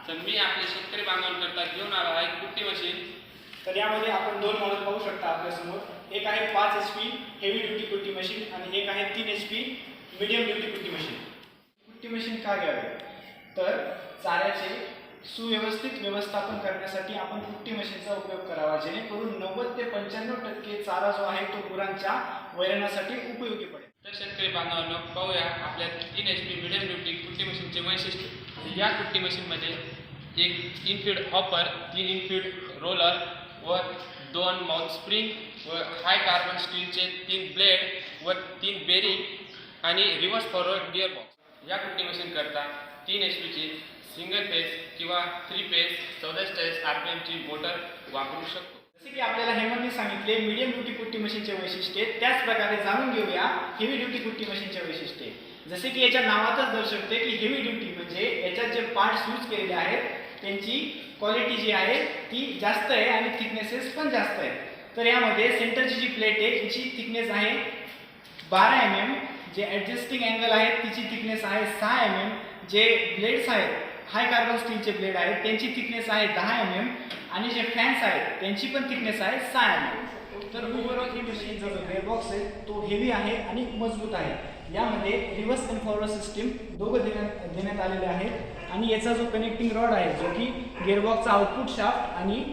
तर मी आपले शेतकरी बांधवांकरता घेऊन आलो आहे कुट्टी मशीन। तर यामध्ये आपण दोन मॉडेल पाहू शकता आपल्यासमोर। एक आहे 5 HP हेवी ड्युटी कुट्टी मशीन आणि एक आहे 3 HP मीडियम ड्युटी कुट्टी मशीन। कुट्टी मशीन का घ्यावे तर चाऱ्याचे सुव्यवस्थित व्यवस्थापन करण्यासाठी आपण कुट्टी मशीनचा उपयोग करावा, जेणेकरून 90 ते 95% चारा जो आहे तो गुरांच्या वैरणासाठी उपयोगी पडेल। तर शेतकरी बांधवांनो, पाहूया आपल्या 3 HP मीडियम ड्युटी कुट्टी मशीनचे वैशिष्ट्य। या कुट्टी मशीनमध्ये एक इनफीड हॉपर, 3 इनफीड रोलर व 2 माउथ स्प्रिंग व हाय कार्बन स्टीलचे 3 ब्लेड व 3 बेरिंग आणि रिव्हर्स फॉरवर्ड गिअर बॉक्स। या कुट्टी मशीन करता 3 HP ची सिंगल फेज किंवा 3 फेज 44 RPM ची मोटर वापरू शकतो। जसे की आपल्याला हेमंतने सांगितले मीडियम ड्युटी कुट्टी मशीनचे वैशिष्ट्ये, त्याच प्रकारे जाणून घेऊया हेवी ड्युटी कुट्टी मशीनचे वैशिष्ट्ये। जसे की याच्या नावातच दर्शवते की हेवी ड्युटी म्हणजे याच्यात जे पार्ट्स यूज केलेले आहेत त्यांची क्वालिटी जी आहे ती जास्त आहे आणि थिकनेसेस पण जास्त आहे। तर यामध्ये सेंटरची जी प्लेट आहे तिची थिकनेस आहे 12 mm, जे ॲडजस्टिंग अँगल आहे तिची थिकनेस आहे 6 mm, जे ब्लेड्स आहेत हाय कार्बन स्टीलचे ब्लेड आहेत त्यांची थिकनेस आहे 10 mm आणि जे फॅन्स आहेत त्यांची पण थिकनेस आहे 6 mm। तर ओव्हरऑल ही मशीनचा जो गेअरबॉक्स आहे तो हेवी आहे आणि मजबूत आहे। यामध्ये रिव्हर्स अँड फॉरवर्ड सिस्टीम दोघं देण्यात आलेले आहेत आणि याचा जो कनेक्टिंग रॉड आहे जो की गिअरबॉक्सचा आउटपुट शाफ्ट आणि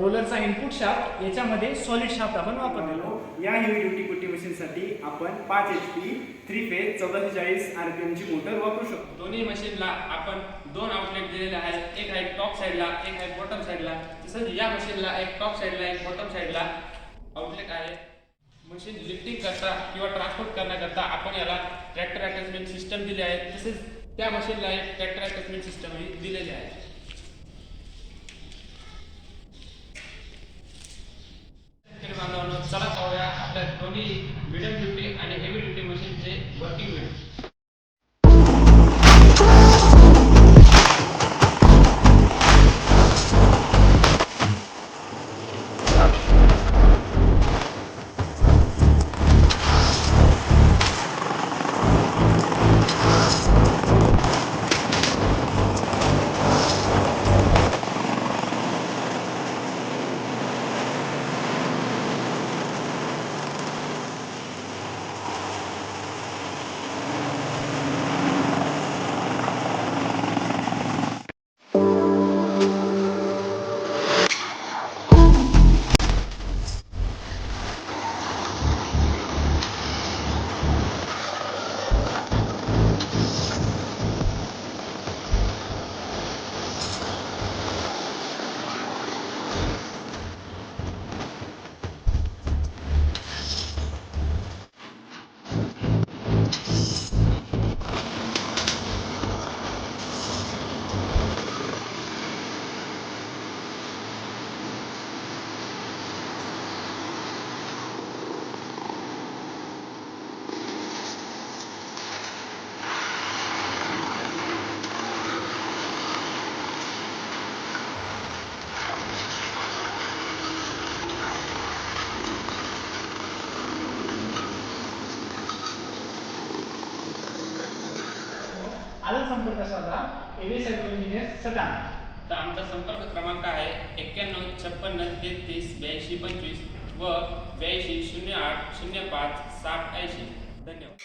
रोलरचा इनपुट शाफ्ट याच्यामध्ये सॉलिड शाफ्ट आपण वापरलेलो। या हेवी ड्युटी कुट्टी मशीनसाठी आपण 5 HP 3 फेज 44 RPM ची मोटर वापरू शकतो। दोन्ही मशीनला आपण 2 आउटलेट दिलेले आहेत, एक आहे टॉप साइडला, एक आहे बॉटम साइडला। तसंच या मशीनला एक टॉप साइडला एक बॉटम साइडला आउटलेट आहे। मशीन लिफ्टिंग करता किंवा ट्रान्सपोर्ट करण्याकरता आपण याला ट्रॅक्टर अटॅचमेंट सिस्टम दिले आहे, तसेच त्या मशीनला एक ट्रॅक्टर अटॅचमेंट सिस्टमही दिलेले आहे। चला पाहूया आपल्या दोन्ही मीडियम ड्युटी आणि हेवी ड्युटी मशीनचे वर्किंग व्हिडिओ। आला संपर्क साधा एव्हीएस ॲग्रो इंजिनियर सटाणा। तर आमचा संपर्क क्रमांक आहे 91 56 33 82 25 व 82 08 05 60 80। धन्यवाद।